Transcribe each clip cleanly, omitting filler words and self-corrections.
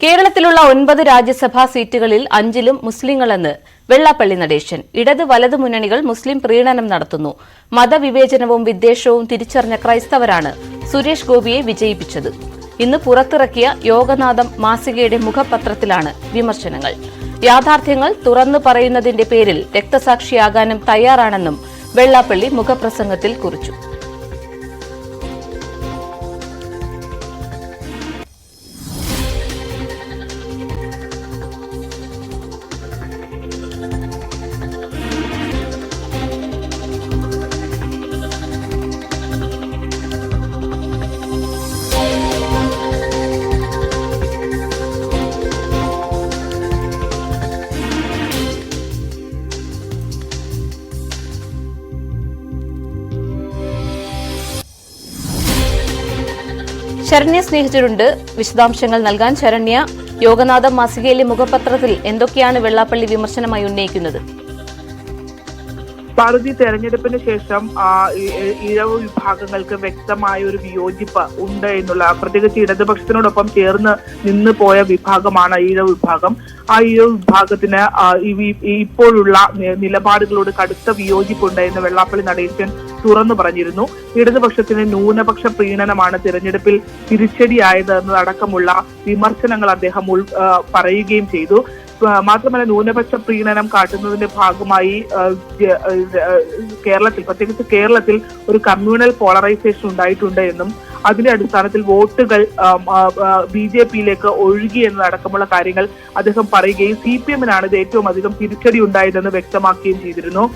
കേരളത്തിലുള്ള 9 രാജ്യസഭാ സീറ്റുകളിൽ 5ലും മുസ്ലിങ്ങളെന്ന് വെള്ളാപ്പള്ളി നടേശൻ. ഇടത് വലത് മുന്നണികൾ മുസ്ലിം പ്രീണനം നടത്തുന്നു. മതവിവേചനവും വിദ്വേഷവും തിരിച്ചറിഞ്ഞ ക്രൈസ്തവരാണ് സുരേഷ് ഗോപിയെ വിജയിപ്പിച്ചത്. ഇന്ന് പുറത്തിറക്കിയ യോഗനാഥം മാസികയുടെ മുഖപത്രത്തിലാണ് വിമർശനങ്ങൾ. യാഥാർത്ഥ്യങ്ങൾ തുറന്നു പറയുന്നതിന്റെ പേരിൽ രക്തസാക്ഷിയാകാനും തയ്യാറാണെന്നും വെള്ളാപ്പള്ളി മുഖപ്രസംഗത്തിൽ കുറിച്ചു. ശരണ്യ സ്നേഹിച്ചിട്ടുണ്ട് വിശദാംശങ്ങൾ നൽകാൻ. ശരണ്യ, യോഗനാഥം മാസികയിലെ മുഖപത്രത്തിൽ എന്തൊക്കെയാണ് വെള്ളാപ്പള്ളി വിമർശനമായി ഉന്നയിക്കുന്നത്? ഭാരതി തെരഞ്ഞെടുപ്പിന് ശേഷം ഇഴവ് വിഭാഗങ്ങൾക്ക് വ്യക്തമായ ഒരു വിയോജിപ്പ് ഉണ്ട് എന്നുള്ള, പ്രത്യേകിച്ച് ഇടതുപക്ഷത്തിനോടൊപ്പം ചേർന്ന് നിന്ന് പോയ വിഭാഗമാണ് ഈഴവ് വിഭാഗം. ആ ഈഴവ് വിഭാഗത്തിന് ഇപ്പോഴുള്ള നിലപാടുകളോട് കടുത്ത വിയോജിപ്പുണ്ട് എന്ന് വെള്ളാപ്പള്ളി നടേശൻ തുറന്നു പറഞ്ഞിരുന്നു. ഇടതുപക്ഷത്തിന് ന്യൂനപക്ഷ പ്രീണനമാണ് തിരഞ്ഞെടുപ്പിൽ തിരിച്ചടിയായത് എന്നതടക്കമുള്ള വിമർശനങ്ങൾ അദ്ദേഹം പറയുകയും ചെയ്തു. മാത്രമല്ല, ന്യൂനപക്ഷ പ്രീണനം കാട്ടുന്നതിന്റെ ഭാഗമായി കേരളത്തിൽ, പ്രത്യേകിച്ച് കേരളത്തിൽ ഒരു കമ്മ്യൂണൽ പോളറൈസേഷൻ ഉണ്ടായിട്ടുണ്ട് എന്നും അതിന്റെ അടിസ്ഥാനത്തിൽ വോട്ടുകൾ BJP-യിലേക്ക് ഒഴുകി എന്നതടക്കമുള്ള കാര്യങ്ങൾ അദ്ദേഹം പറയുകയും CPM-നാണ് ഇത് ഏറ്റവും അധികം തിരിച്ചടി ഉണ്ടായതെന്ന് വ്യക്തമാക്കുകയും ചെയ്തിരുന്നു.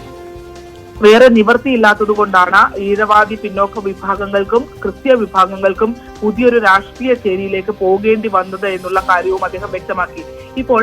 വേറെ നിവൃത്തിയില്ലാത്തത് കൊണ്ടാണ് ഈഴവാദി പിന്നോക്ക വിഭാഗങ്ങൾക്കും ക്രിസ്ത്യ വിഭാഗങ്ങൾക്കും പുതിയൊരു രാഷ്ട്രീയ ചേരിയിലേക്ക് പോകേണ്ടി വന്നത് എന്നുള്ള കാര്യവും അദ്ദേഹം വ്യക്തമാക്കി. ഇപ്പോൾ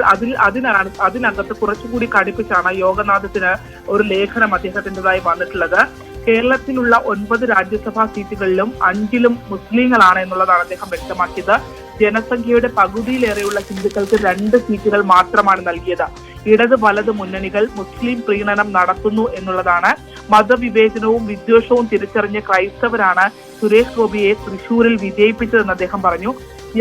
അതിനകത്ത് കുറച്ചുകൂടി കടുപ്പിച്ചാണ് യോഗനാഥത്തിന് ഒരു ലേഖനം അദ്ദേഹത്തിൻ്റെതായി വന്നിട്ടുള്ളത്. കേരളത്തിലുള്ള 9 രാജ്യസഭാ സീറ്റുകളിലും 5ലും മുസ്ലിങ്ങളാണ് എന്നുള്ളതാണ് അദ്ദേഹം വ്യക്തമാക്കിയത്. ജനസംഖ്യയുടെ പകുതിയിലേറെയുള്ള ഹിന്ദുക്കൾക്ക് 2 സീറ്റുകൾ മാത്രമാണ് നൽകിയത്. ഇടത് വലത് മുന്നണികൾ മുസ്ലിം പ്രീണനം നടത്തുന്നു എന്നുള്ളതാണ്. മതവിവേചനവും വിദ്വേഷവും തിരിച്ചറിഞ്ഞ ക്രൈസ്തവരാണ് സുരേഷ് ഗോപിയെ തൃശൂരിൽ വിജയിപ്പിച്ചതെന്ന് അദ്ദേഹം പറഞ്ഞു.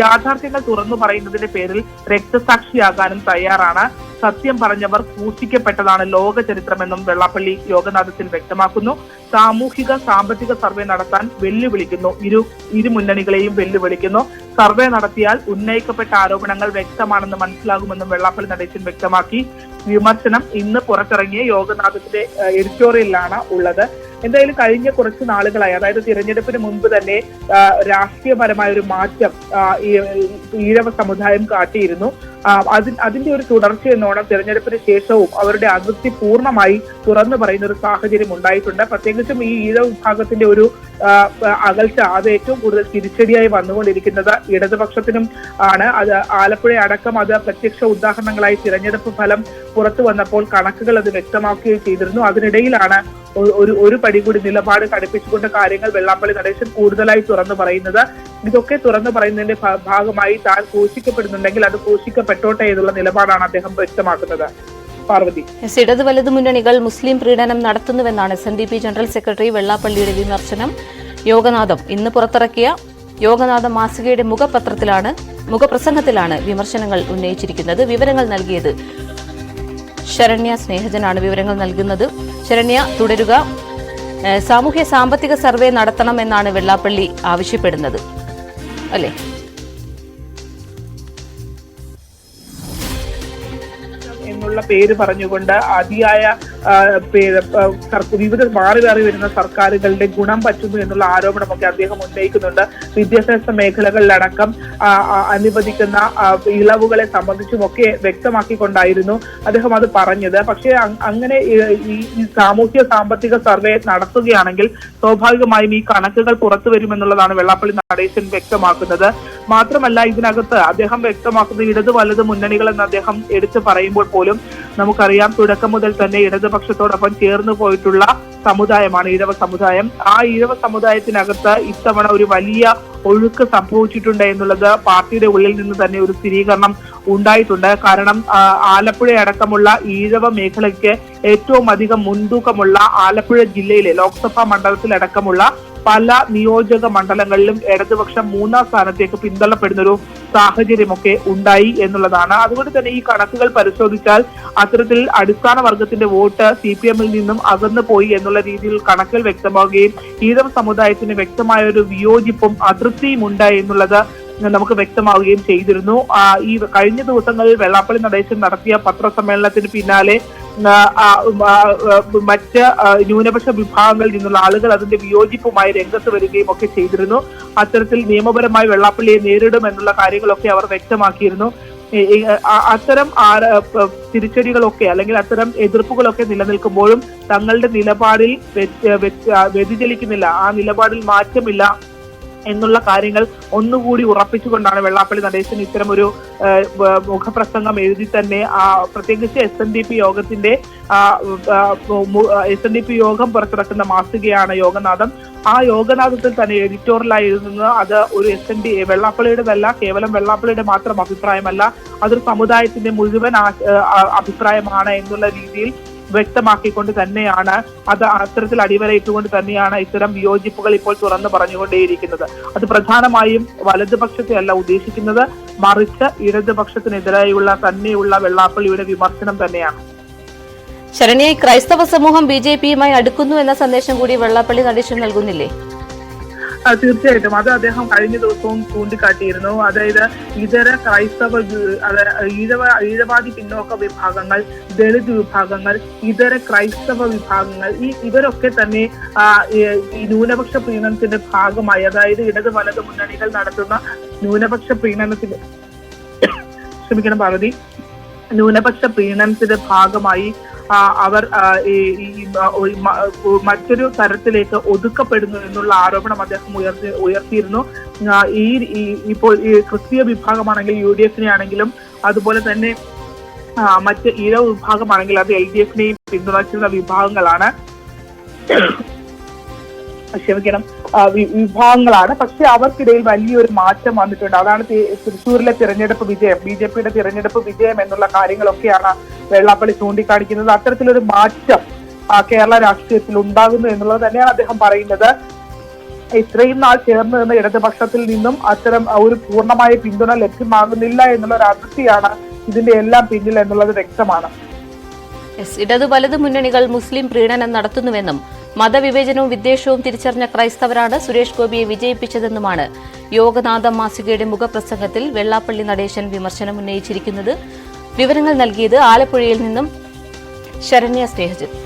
യാഥാർത്ഥ്യങ്ങൾ തുറന്നു പറയുന്നതിന്റെ പേരിൽ രക്തസാക്ഷിയാകാനും തയ്യാറാണ്. സത്യം പറഞ്ഞവർ ക്രൂശിക്കപ്പെട്ടതാണ് ലോക ചരിത്രമെന്നും വെള്ളാപ്പള്ളി യോഗനാഥത്തിൽ വ്യക്തമാക്കുന്നു. സാമൂഹിക സാമ്പത്തിക സർവേ നടത്താൻ വെല്ലുവിളിക്കുന്നു. ഇരു മുന്നണികളെയും വെല്ലുവിളിക്കുന്നു. സർവേ നടത്തിയാൽ ഉന്നയിക്കപ്പെട്ട ആരോപണങ്ങൾ വ്യക്തമാണെന്ന് മനസ്സിലാകുമെന്നും വെള്ളാപ്പള്ളി നടേശൻ വ്യക്തമാക്കി. വിമർശനം ഇന്ന് പുറത്തിറങ്ങിയ യോഗനാഥത്തിന്റെ എഡിറ്റോറിയലിലാണ് ഉള്ളത്. എന്തായാലും കഴിഞ്ഞ കുറച്ച് നാളുകളായി, അതായത് തിരഞ്ഞെടുപ്പിന് മുൻപ് തന്നെ രാഷ്ട്രീയപരമായ ഒരു മാറ്റം ഈഴവ സമുദായം കാട്ടിയിരുന്നു. അതിന്റെ ഒരു തുടർച്ച എന്നോണം തിരഞ്ഞെടുപ്പിന് ശേഷവും അവരുടെ അതിർത്തി പൂർണ്ണമായി തുറന്നു പറയുന്ന ഒരു സാഹചര്യം ഉണ്ടായിട്ടുണ്ട്. പ്രത്യേകിച്ചും ഈ ഈഴവ വിഭാഗത്തിന്റെ ഒരു അകൽച്ച അത് ഏറ്റവും കൂടുതൽ തിരിച്ചടിയായി വന്നുകൊണ്ടിരിക്കുന്നത് ഇടതുപക്ഷത്തിനും ആണ്. അത് ആലപ്പുഴ അടക്കം അത് പ്രത്യക്ഷ ഉദാഹരണങ്ങളായി തിരഞ്ഞെടുപ്പ് ഫലം പുറത്തു വന്നപ്പോൾ കണക്കുകൾ അത് വ്യക്തമാക്കുകയും ചെയ്തിരുന്നു. അതിനിടയിലാണ് ഒരു പടി കൂടി നിലപാട് കടുപ്പിച്ചുകൊണ്ട് കാര്യങ്ങൾ വെള്ളാപ്പള്ളി നടേശൻ കൂടുതലായി തുറന്നു പറയുന്നത്. ഇതൊക്കെ തുറന്നു പറയുന്നതിന്റെ ഭാഗമായി താൻ ക്രൂശിക്കപ്പെടുന്നുണ്ടെങ്കിൽ അത് ക്രൂശിക്കപ്പെട്ടോട്ടെ എന്നുള്ള നിലപാടാണ് അദ്ദേഹം വ്യക്തമാക്കുന്നത്. പാർവതി, ഇടത് വലത് മുന്നണികൾ മുസ്ലിം പ്രീണനം നടത്തുന്നുവെന്നാണ് SNDP ജനറൽ സെക്രട്ടറി വെള്ളാപ്പള്ളിയുടെ വിമർശനം. യോഗനാഥം ഇന്ന് പുറത്തിറക്കിയ യോഗനാഥം മാസികയുടെ മുഖപ്രസംഗത്തിലാണ് വിമർശനങ്ങൾ ഉന്നയിച്ചിരിക്കുന്നത്. വിവരങ്ങൾ നൽകിയത് ശരണ്യ സ്നേഹജനാണ്. വിവരങ്ങൾ നൽകുന്നത് ശരണ്യ. തുടരുക. സാമൂഹ്യ സാമ്പത്തിക സർവേ നടത്തണമെന്നാണ് വെള്ളാപ്പള്ളി ആവശ്യപ്പെടുന്നത്, അല്ലേ? എന്നുള്ള പേര് പറഞ്ഞുകൊണ്ട് അതിയായ വിവിധ മാറി വരുന്ന സർക്കാരുകളുടെ ഗുണം പറ്റുന്നു എന്നുള്ള ആരോപണമൊക്കെ അദ്ദേഹം ഉന്നയിക്കുന്നുണ്ട്. വിദ്യാഭ്യാസ മേഖലകളിലടക്കം അനുവദിക്കുന്ന ഇളവുകളെ സംബന്ധിച്ചുമൊക്കെ വ്യക്തമാക്കിക്കൊണ്ടായിരുന്നു അദ്ദേഹം അത് പറഞ്ഞത്. പക്ഷേ അങ്ങനെ ഈ സാമൂഹ്യ സാമ്പത്തിക സർവേ നടത്തുകയാണെങ്കിൽ സ്വാഭാവികമായും ഈ കണക്കുകൾ പുറത്തു വരുമെന്നുള്ളതാണ് വെള്ളാപ്പള്ളി നടേശൻ വ്യക്തമാക്കുന്നത്. മാത്രമല്ല, ഇതിനകത്ത് അദ്ദേഹം വ്യക്തമാക്കുന്ന ഇടത് വലത് മുന്നണികൾ എന്ന് അദ്ദേഹം എടുത്തു പറയുമ്പോൾ പോലും നമുക്കറിയാം, തുടക്കം മുതൽ തന്നെ ഇടതുപക്ഷത്തോടൊപ്പം ചേർന്ന് പോയിട്ടുള്ള സമുദായമാണ് ഈഴവ സമുദായം. ആ ഈഴവ സമുദായത്തിനകത്ത് ഇത്തവണ ഒരു വലിയ ഒഴുക്ക് സംഭവിച്ചിട്ടുണ്ട് എന്നുള്ളത് പാർട്ടിയുടെ ഉള്ളിൽ നിന്ന് തന്നെ ഒരു സ്ഥിരീകരണം ഉണ്ടായിട്ടുണ്ട്. കാരണം ആലപ്പുഴ അടക്കമുള്ള ഈഴവ മേഖലയ്ക്ക് ഏറ്റവും അധികം മുൻതൂക്കമുള്ള ആലപ്പുഴ ജില്ലയിലെ ലോക്സഭാ മണ്ഡലത്തിലടക്കമുള്ള പല നിയോജക മണ്ഡലങ്ങളിലും ഇടതുപക്ഷം 3ാം സ്ഥാനത്തേക്ക് പിന്തള്ളപ്പെടുന്നൊരു സാഹചര്യമൊക്കെ ഉണ്ടായി എന്നുള്ളതാണ്. അതുകൊണ്ട് തന്നെ ഈ കണക്കുകൾ പരിശോധിച്ചാൽ അത്തരത്തിൽ അടിസ്ഥാന വർഗത്തിന്റെ വോട്ട് CPM-ൽ നിന്നും അകന്നു പോയി എന്നുള്ള രീതിയിൽ കണക്കുകൾ വ്യക്തമാവുകയും ഈഴവ സമുദായത്തിന് വ്യക്തമായ ഒരു വിയോജിപ്പും അതൃപ്തിയും ഉണ്ടായി എന്നുള്ളത് നമുക്ക് വ്യക്തമാവുകയും ചെയ്തിരുന്നു. ഈ കഴിഞ്ഞ ദിവസങ്ങളിൽ വെള്ളാപ്പള്ളി നടേശൻ നടത്തിയ പത്രസമ്മേളനത്തിന് പിന്നാലെ മറ്റ് ന്യൂനപക്ഷ വിഭാഗങ്ങളിൽ നിന്നുള്ള ആളുകൾ അതിന്റെ വിയോജിപ്പുമായി രംഗത്ത് വരികയും ഒക്കെ ചെയ്തിരുന്നു. അത്തരത്തിൽ നിയമപരമായി വെള്ളാപ്പള്ളിയെ നേരിടുമെന്നുള്ള കാര്യങ്ങളൊക്കെ അവർ വ്യക്തമാക്കിയിരുന്നു. അത്തരം തിരിച്ചടികളൊക്കെ അല്ലെങ്കിൽ അത്തരം എതിർപ്പുകളൊക്കെ നിലനിൽക്കുമ്പോഴും തങ്ങളുടെ നിലപാടിൽ വ്യതിചലിക്കുന്നില്ല, ആ നിലപാടിൽ മാറ്റമില്ല എന്നുള്ള കാര്യങ്ങൾ ഒന്നുകൂടി ഉറപ്പിച്ചുകൊണ്ടാണ് വെള്ളാപ്പള്ളി നടേശൻ ഇത്തരം ഒരു മുഖപ്രസംഗം എഴുതി തന്നെ പ്രത്യേകിച്ച് SNDP യോഗത്തിന്റെ SNDP യോഗം പുറത്തിറക്കുന്ന മാസികയാണ് യോഗനാഥം. ആ യോഗനാഥത്തിൽ തന്നെ എഡിറ്റോറിയലായി എഴുതുന്നത് അത് ഒരു വെള്ളാപ്പള്ളിയുടേതല്ല, കേവലം വെള്ളാപ്പള്ളിയുടെ മാത്രം അഭിപ്രായമല്ല, അതൊരു സമുദായത്തിന്റെ മുഴുവൻ അഭിപ്രായമാണ് എന്നുള്ള രീതിയിൽ വ്യക്തമാക്കിക്കൊണ്ട് തന്നെയാണ് അത് അത്തരത്തിൽ അടിവരയിട്ടുകൊണ്ട് തന്നെയാണ് ഇത്തരം വിയോജിപ്പുകൾ ഇപ്പോൾ തുറന്നു പറഞ്ഞുകൊണ്ടേയിരിക്കുന്നത്. അത് പ്രധാനമായും വലതുപക്ഷത്തെ അല്ല ഉദ്ദേശിക്കുന്നത്, മറിച്ച് ഇടതുപക്ഷത്തിനെതിരായുള്ള തന്നെയുള്ള വെള്ളാപ്പള്ളിയുടെ വിമർശനം തന്നെയാണ്. ശരണ്യ, ക്രൈസ്തവ സമൂഹം BJP-യുമായി അടുക്കുന്നു എന്ന സന്ദേശം കൂടി വെള്ളാപ്പള്ളി നടേശൻ നൽകുന്നില്ലേ? തീർച്ചയായിട്ടും അത് അദ്ദേഹം കഴിഞ്ഞ ദിവസവും ചൂണ്ടിക്കാട്ടിയിരുന്നു. അതായത് ഇതര ക്രൈസ്തവ ഈഴവാദി പിന്നോക്ക വിഭാഗങ്ങൾ, ദളിത് വിഭാഗങ്ങൾ, ഇതര ക്രൈസ്തവ വിഭാഗങ്ങൾ ഇവരൊക്കെ തന്നെ ഈ ന്യൂനപക്ഷ പ്രീണനത്തിന്റെ ഭാഗമായി, അതായത് ഇടത് വലത് മുന്നണികൾ നടത്തുന്ന ന്യൂനപക്ഷ പ്രീണനത്തിന്റെ ന്യൂനപക്ഷ പ്രീണനത്തിന്റെ ഭാഗമായി അവർ മറ്റൊരു തരത്തിലേക്ക് ഒതുക്കപ്പെടുന്നു എന്നുള്ള ആരോപണം അദ്ദേഹം ഉയർത്തിയിരുന്നു. ഇപ്പോൾ ഈ ക്രിസ്തീയ വിഭാഗമാണെങ്കിൽ UDF-നെ ആണെങ്കിലും അതുപോലെ തന്നെ മറ്റ് ഈഴവ വിഭാഗമാണെങ്കിൽ അത് LDF-നെയും പിന്തുണച്ചിരുന്ന വിഭാഗങ്ങളാണ്. പക്ഷെ അവർക്കിടയിൽ വലിയൊരു മാറ്റം വന്നിട്ടുണ്ട്. അതാണ് തൃശ്ശൂരിലെ തിരഞ്ഞെടുപ്പ് വിജയം, BJP-യുടെ തിരഞ്ഞെടുപ്പ് വിജയം എന്നുള്ള കാര്യങ്ങളൊക്കെയാണ് വെള്ളാപ്പള്ളി ചൂണ്ടിക്കാണിക്കുന്നത്. അത്തരത്തിലൊരു മാറ്റം കേരള രാഷ്ട്രീയത്തിൽ ഉണ്ടാകുന്നു എന്നുള്ളത് തന്നെയാണ് അദ്ദേഹം പറയുന്നത്. ഇത്രയും നാൾ ചേർന്ന് നിന്ന ഇടതുപക്ഷത്തിൽ നിന്നും അത്തരം ഒരു പൂർണ്ണമായ പിന്തുണ ലഭ്യമാകുന്നില്ല എന്നുള്ള ഒരു അതിർത്തിയാണ് ഇതിന്റെ എല്ലാം പിന്നിൽ എന്നുള്ളത് വ്യക്തമാണ്. ഇടതു വലതു മുന്നണികൾ മുസ്ലിം പ്രീണനം നടത്തുന്നുവെന്നും മതവിവേചനവും വിദ്വേഷവും തിരിച്ചറിഞ്ഞ ക്രൈസ്തവരാണ് സുരേഷ് ഗോപിയെ വിജയിപ്പിച്ചതെന്നുമാണ് യോഗനാഥം മാസികയുടെ മുഖപ്രസംഗത്തിൽ വെള്ളാപ്പള്ളി നടേശൻ വിമർശനം ഉന്നയിച്ചിരിക്കുന്നത്. വിവരങ്ങൾ നൽകിയത് ആലപ്പുഴയിൽ നിന്നും ശരണ്യ സ്നേഹജിത്ത്.